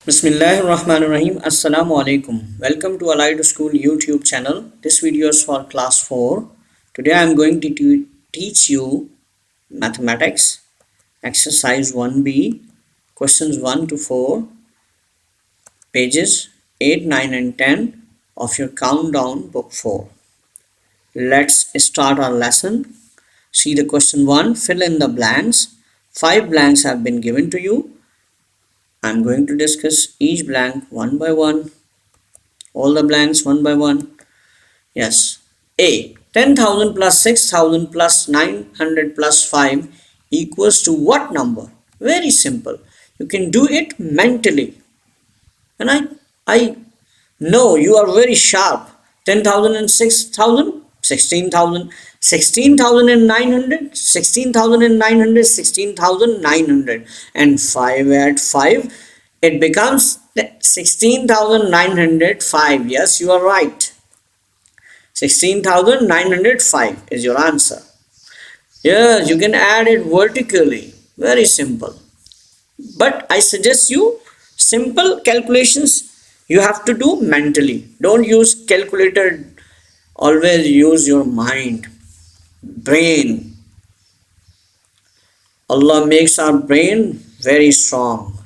Bismillahirrahmanirrahim. Assalamu alaikum. Welcome to Allied School YouTube channel. This video is for class 4. Today I am going to teach you mathematics, exercise 1B, questions 1 to 4, pages 8, 9 and 10 of your countdown book 4. Let's start our lesson. See the question 1, fill in the blanks. 5 blanks have been given to you. I'm going to discuss each blank one by one, all the blanks one by one. Yes. A. 10,000 plus 6,000 plus 900 plus 5 equals to what number? Very simple. You can do it mentally. And I know you are very sharp. 10,000 and 6,000, 16,000, 16,000 and 900, 16,000 and 900, 16,900 and 5 at 5. It becomes 16,905. Yes, you are right. 16,905 is your answer. Yes, you can add it vertically. Very simple. But I suggest you simple calculations you have to do mentally. Don't use calculator. Always use your mind, brain. Allah makes our brain very strong.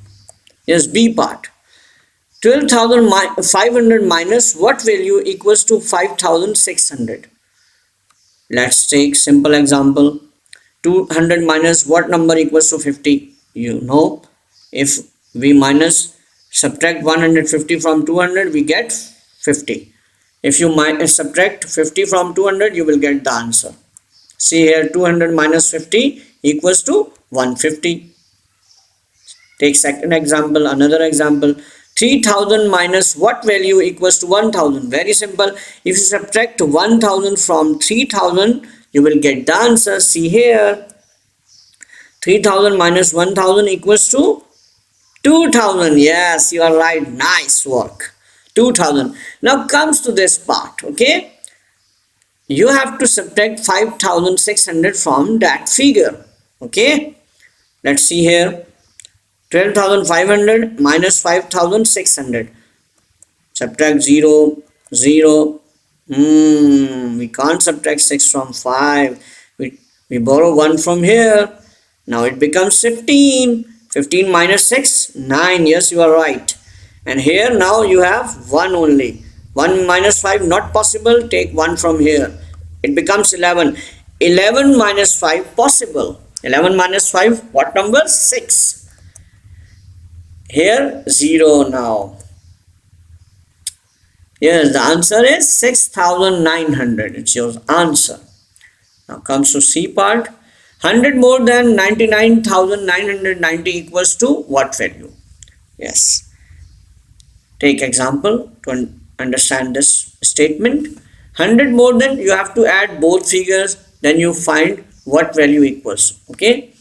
Yes, B part. 12,500 minus what value equals to 5,600? Let's take simple example. 200 minus what number equals to 50? You know, if we subtract 150 from 200, we get 50. If you subtract 50 from 200, you will get the answer. See here, 200 minus 50 equals to 150. Take second example, another example. 3,000 minus what value equals to 1,000? Very simple. If you subtract 1,000 from 3,000, you will get the answer. See here. 3,000 minus 1,000 equals to 2,000. Yes, you are right. Nice work. 2,000. Now comes to this part. Okay. You have to subtract 5,600 from that figure. Okay. Let's see here. 12,500 minus 5,600. Subtract 0, 0. We can't subtract 6 from 5. We borrow 1 from here. Now it becomes 15. 15 minus 6, 9. Yes, you are right. And here now you have 1 only. 1 minus 5 not possible. Take 1 from here. It becomes 11. 11 minus 5 possible. 11 minus 5 what number? 6. Here 0 now. Yes, the answer is 6,900. It's your answer. Now comes to C part. 100 more than 99,990 equals to what value? Yes. Take example to understand this statement. 100 more than, you have to add both figures, then you find what value equals. Okay.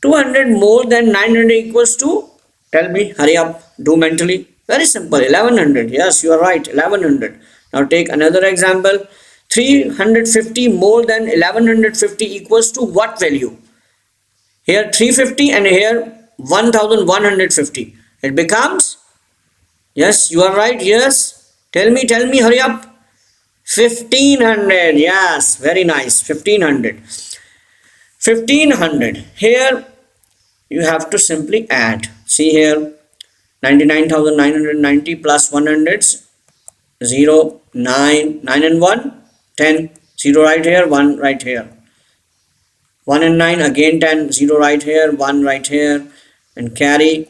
200 more than 900 equals to, tell me, hurry up, do mentally. Very simple, 1100. Yes, you are right, 1100. Now take another example. 350 more than 1150 equals to what value? Here 350 and here 1150. It becomes, yes, you are right. Yes, tell me, hurry up. 1500. Yes, very nice. 1500. 1500. Here you have to simply add. See here, 99,990 plus 100, 0, 9, 9 and 1, 10, 0 right here, 1 right here. 1 and 9, again 10, 0 right here, 1 right here, and carry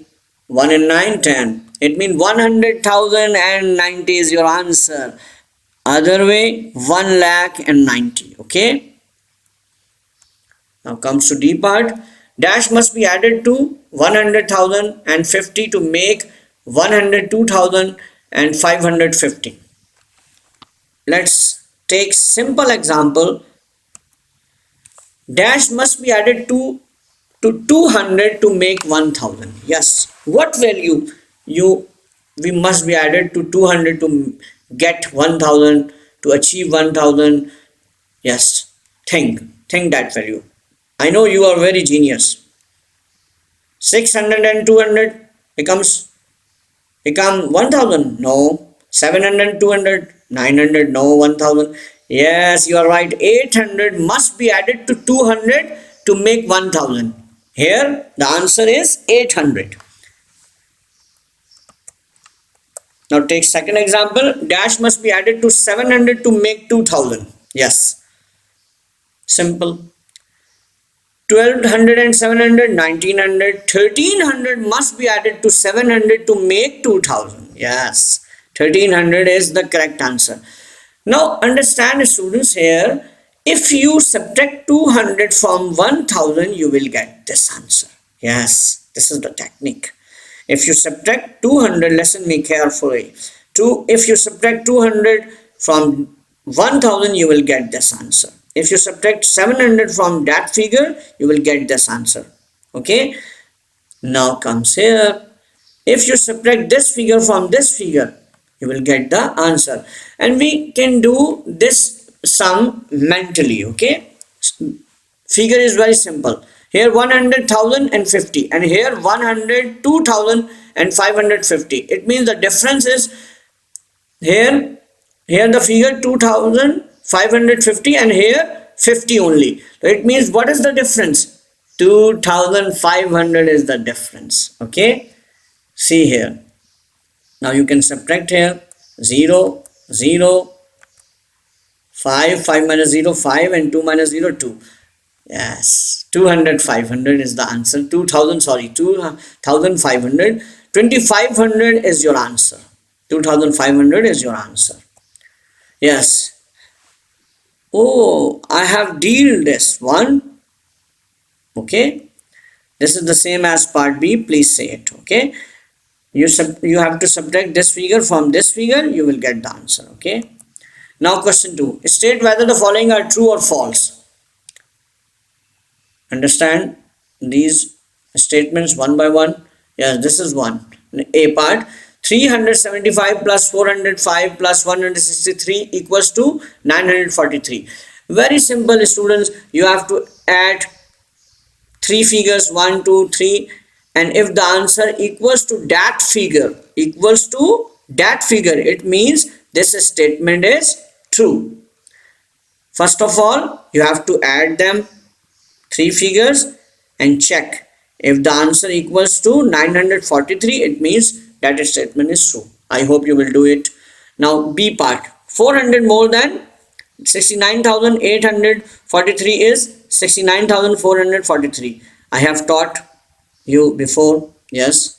1 and 9, 10. It means 100,090 is your answer. Other way, 1,90,000. Okay. Now comes to D part. Dash must be added to 100,050 to make 102,550. Let's take simple example. Dash must be added to 200 to make 1,000. Yes. What value we must be added to 200 to get 1,000, to achieve 1,000? Yes. Think that value. I know you are very genius. 600 and 200 becomes become 1000? No. 700, 200, 900? No. 1000? Yes, you are right. 800 must be added to 200 to make 1000. Here the answer is 800. Now take second example. Dash must be added to 700 to make 2000. Yes. Simple. 1200 and 700, 1900, 1300 must be added to 700 to make 2000. Yes, 1300 is the correct answer. Now understand, students, here if you subtract 200 from 1000 you will get this answer. Yes, this is the technique. If you subtract 200, listen me carefully. If you subtract 200 from 1000 you will get this answer. If you subtract 700 from that figure, you will get this answer. Okay. Now comes here. If you subtract this figure from this figure, you will get the answer. And we can do this sum mentally. Okay. Figure is very simple. Here 100,050 and here 102,550. It means the difference is here the figure 2550 and here 50 only. So it means what is the difference? 2500 is the difference. Okay. See here. Now you can subtract here 0, 0, 5, 5 minus 0, 5 and 2 minus 0, 2. Yes, 200, 500 is the answer. 2500. 2500 is your answer. 2500 is your answer. Yes. Oh, I have dealt this one. Okay. This is the same as part B. Please say it. Okay. You have to subtract this figure from this figure. You will get the answer. Okay. Now question 2. State whether the following are true or false. Understand these statements one by one. Yes, this is one. A part. 375 plus 405 plus 163 equals to 943. Very simple, students. You have to add three figures 1, 2, 3, and if the answer equals to that figure, it means this statement is true. First of all, you have to add them three figures and check if the answer equals to 943. It means that statement is true. I hope you will do it. Now B part. 400 more than 69,843 is 69,443. I have taught you before. Yes,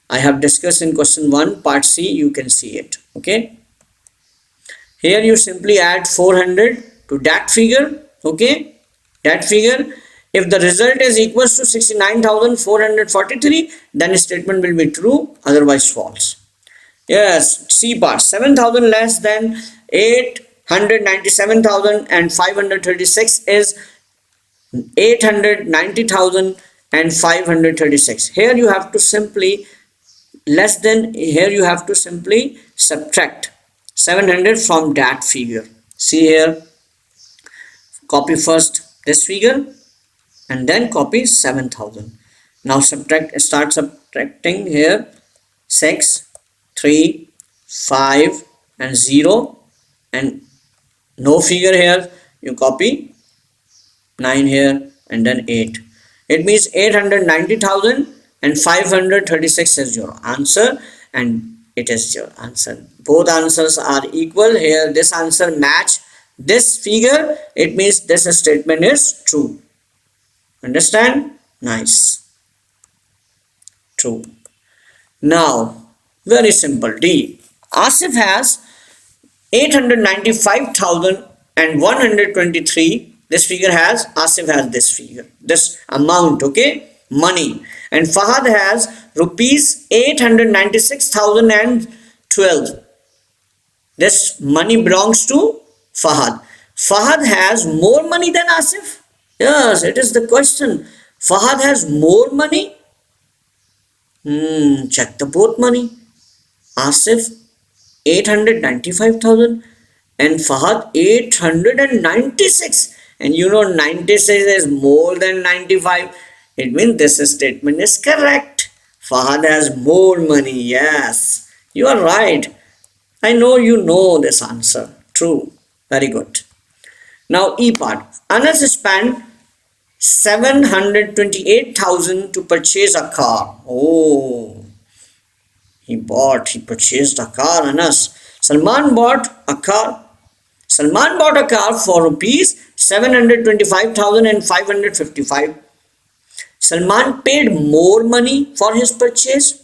I have discussed in question 1 part C. You can see it. Okay. Here you simply add 400 to that figure. Okay. That figure. If the result is equals to 69,443, then a statement will be true, otherwise false. Yes, C part. 7,000 less than 897,536 is 890,536. Here you have to simply subtract 700 from that figure. See here. Copy first this figure and then copy 7,000. Now start subtracting here. 6, 3, 5 and 0 and no figure here. You copy 9 here and then 8. It means 890,536 is your answer, and it is your answer. Both answers are equal. Here this answer match this figure. It means this statement is true. Understand? Nice. True. Now, very simple. D. Asif has 895,123. This figure has, Asif has this figure, this amount, okay, money. And Fahad has rupees 896,012. This money belongs to Fahad. Fahad has more money than Asif. Yes, it is the question. Fahad has more money. Check the both money. Asif 895,000 and Fahad 896. And you know 96 is more than 95. It means this statement is correct. Fahad has more money. Yes, you are right. I know you know this answer. True. Very good. Now E part. Anas spent 728,000 to purchase a car. Oh, he purchased a car, Anas. Salman bought a car. Salman bought a car for rupees 725,555. Salman paid more money for his purchase.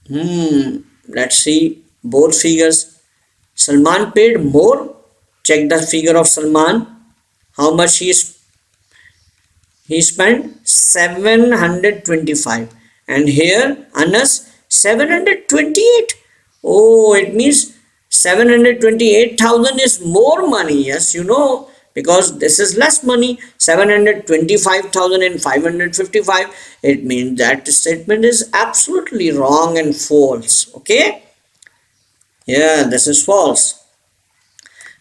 Let's see both figures. Salman paid more. Check the figure of Salman. How much he spent 725, and here Anas 728. Oh, it means 728,000 is more money. Yes, you know, because this is less money, 725,555. It means that statement is absolutely wrong and false. Okay, yeah, this is false.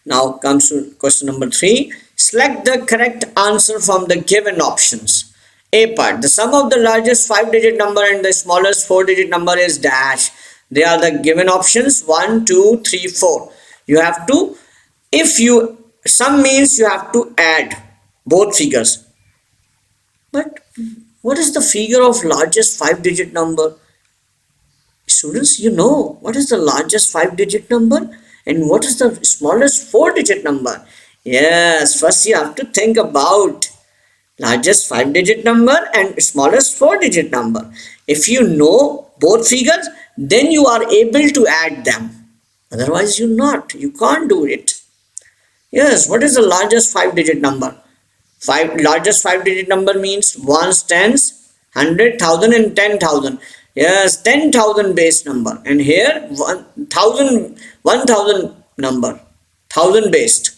Now comes to question number 3. Select the correct answer from the given options. A part. The sum of the largest 5-digit number and the smallest 4-digit number is dash. They are the given options 1, 2, 3, 4. You have to, if you, sum means you have to add both figures. But what is the figure of largest 5-digit number? Students, you know what is the largest 5-digit number and what is the smallest 4-digit number? Yes, first you have to think about largest 5-digit number and smallest 4-digit number. If you know both figures, then you are able to add them. Otherwise, you can't do it. Yes, what is the largest 5-digit number? Largest 5-digit number means ones, tens, 100,000 and 10,000. Yes, 10,000 base number, and here 1,000 number, 1,000 based.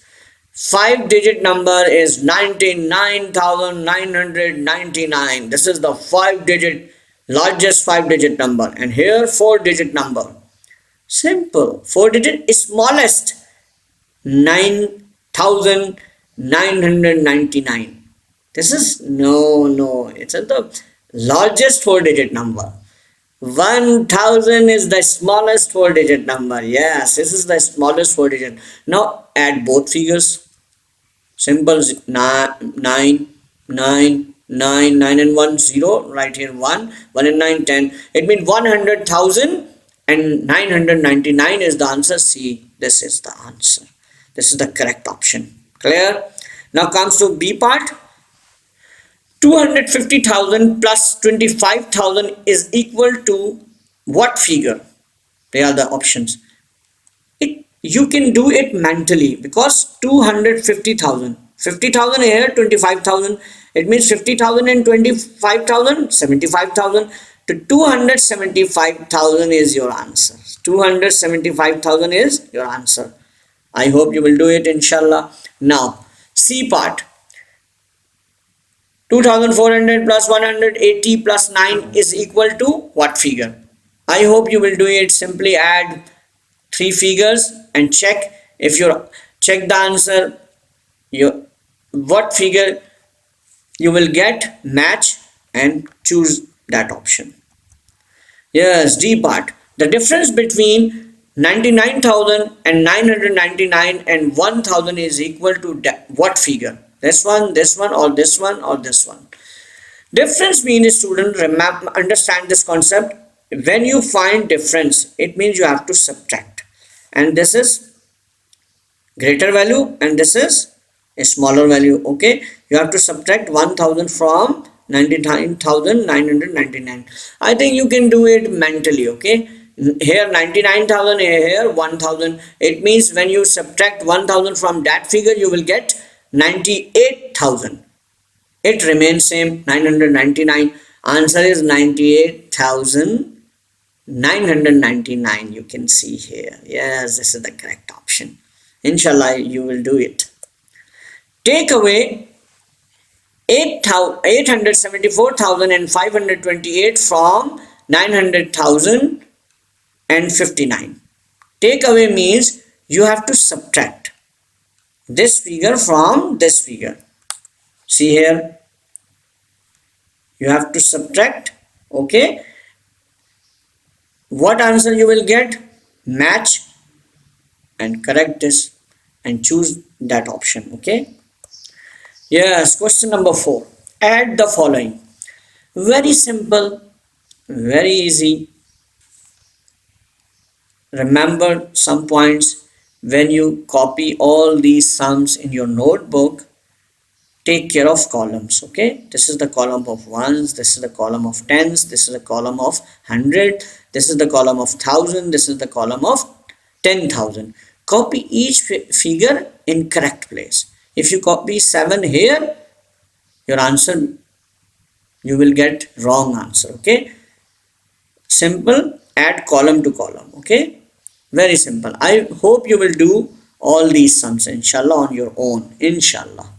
5-digit number is 99,999. This is the 5-digit, largest 5-digit number, and here 4-digit number. Simple. 4-digit smallest, 9,999. This is no, it's the largest 4-digit number. 1,000 is the smallest 4-digit number. Yes, this is the smallest 4-digit. Now add both figures. Simple. 9 and 1 0. Right here 1 and 9 10. It means 100,000 and 999 is the answer. C. This is the answer. This is the correct option. Clear? Now comes to B part. 250,000 plus 25,000 is equal to what figure? They are the options. You can do it mentally because 250,000. 50,000 here, 25,000. It means 50,000 and 25,000, 75,000. To 275,000 is your answer. 275,000 is your answer. I hope you will do it, inshallah. Now, C part. 2,400 plus 180 plus 9 is equal to what figure? I hope you will do it. Simply add 3 figures and check if you check the answer, what figure you will get, match and choose that option. Yes, D part. The difference between 99,999 and 1,000 is equal to what figure? This one, or this one, or this one. Difference means, student, understand this concept. When you find difference, it means you have to subtract. And this is greater value and this is a smaller value. Okay, you have to subtract 1,000 from 99,999. I think you can do it mentally. Okay, here 99,000, here 1,000. It means when you subtract 1,000 from that figure, you will get 98,000. It remains same, 999. Answer is 98,999. You can see here. Yes, this is the correct option. Inshallah, you will do it. Take away 874,528 from 900,059. Take away means you have to subtract this figure from this figure. See here, you have to subtract. Okay, what answer you will get, match and correct this and choose that option. Okay. Yes, question number 4. Add the following. Very simple, very easy. Remember some points. When you copy all these sums in your notebook, take care of columns. Okay, this is the column of ones, this is the column of tens, this is the column of 100, this is the column of 1000, this is the column of 10,000. Copy each figure in correct place. If you copy 7 here, your answer, you will get wrong answer. Okay, simple, add column to column. Okay, very simple. I hope you will do all these sums inshallah on your own, inshallah.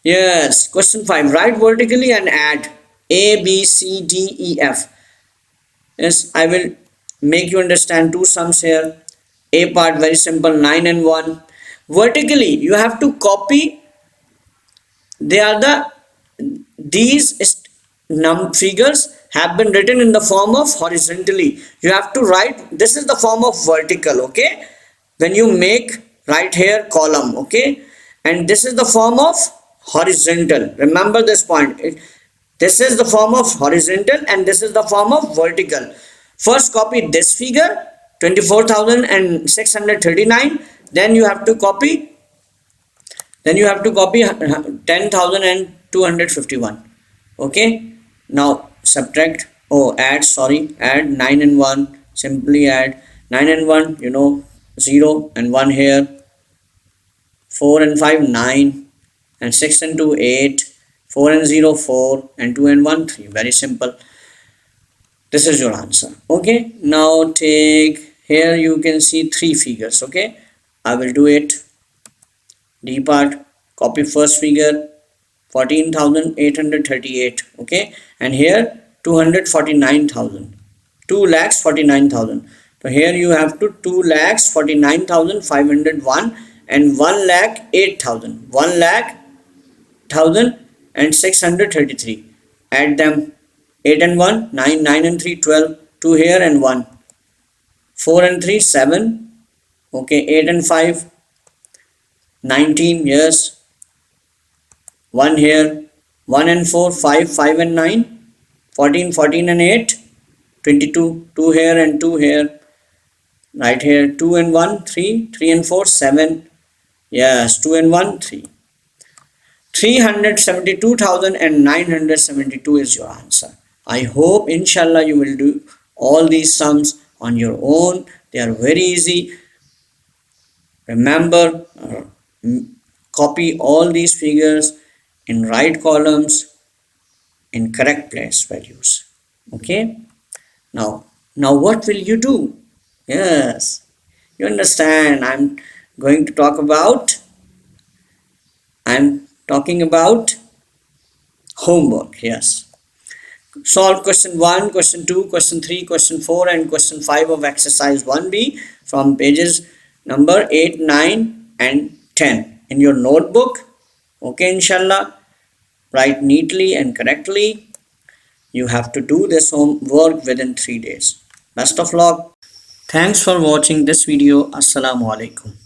Yes, question 5. Write vertically and add A, B, C, D, E, F. Yes, I will make you understand two sums here. A part very simple, 9 and 1. Vertically, you have to copy. They are these figures have been written in the form of horizontally. You have to write, this is the form of vertical. Okay, when you make right here column. Okay, and this is the form of horizontal. Remember this point. This is the form of horizontal and this is the form of vertical. First copy this figure 24,639. Then you have to copy 10,251. Okay, now subtract, add 9 and 1. Simply add 9 and 1, 0 and 1 here, 4 and 5 9, and 6 and 2 8, 4 and 0 4, and 2 and 1 3. Very simple. This is your answer. Okay, now take here, you can see 3 figures. Okay, I will do it. D part, copy first figure 14,838. Okay, and here 249,000, 2,49,000. So here you have to 2,49,501 and 1,08,000, 1,00,633. Add them. 8 and 1 9, 9 and 3 12, 2 here and 1, 4 and 3 7. Okay, 8 and 5 19. Yes, 1 here, 1 and 4 5, 5 and 9 14, 14 and 8 22, 2 here and 2 here. Right here 2 and 1 3, 3 and 4 7. Yes, 2 and 1 3. 372,972 is your answer. I hope inshallah you will do all these sums on your own. They are very easy. Remember, copy all these figures in right columns in correct place values. Okay, now what will you do? Yes, you understand, I'm talking about homework. Yes, solve question 1, question 2, question 3, question 4 and question 5 of exercise 1b from pages number 8, 9 and 10 in your notebook. Okay, inshallah, write neatly and correctly. You have to do this homework within 3 days. Best of luck. Thanks for watching this video. Assalamu alaikum.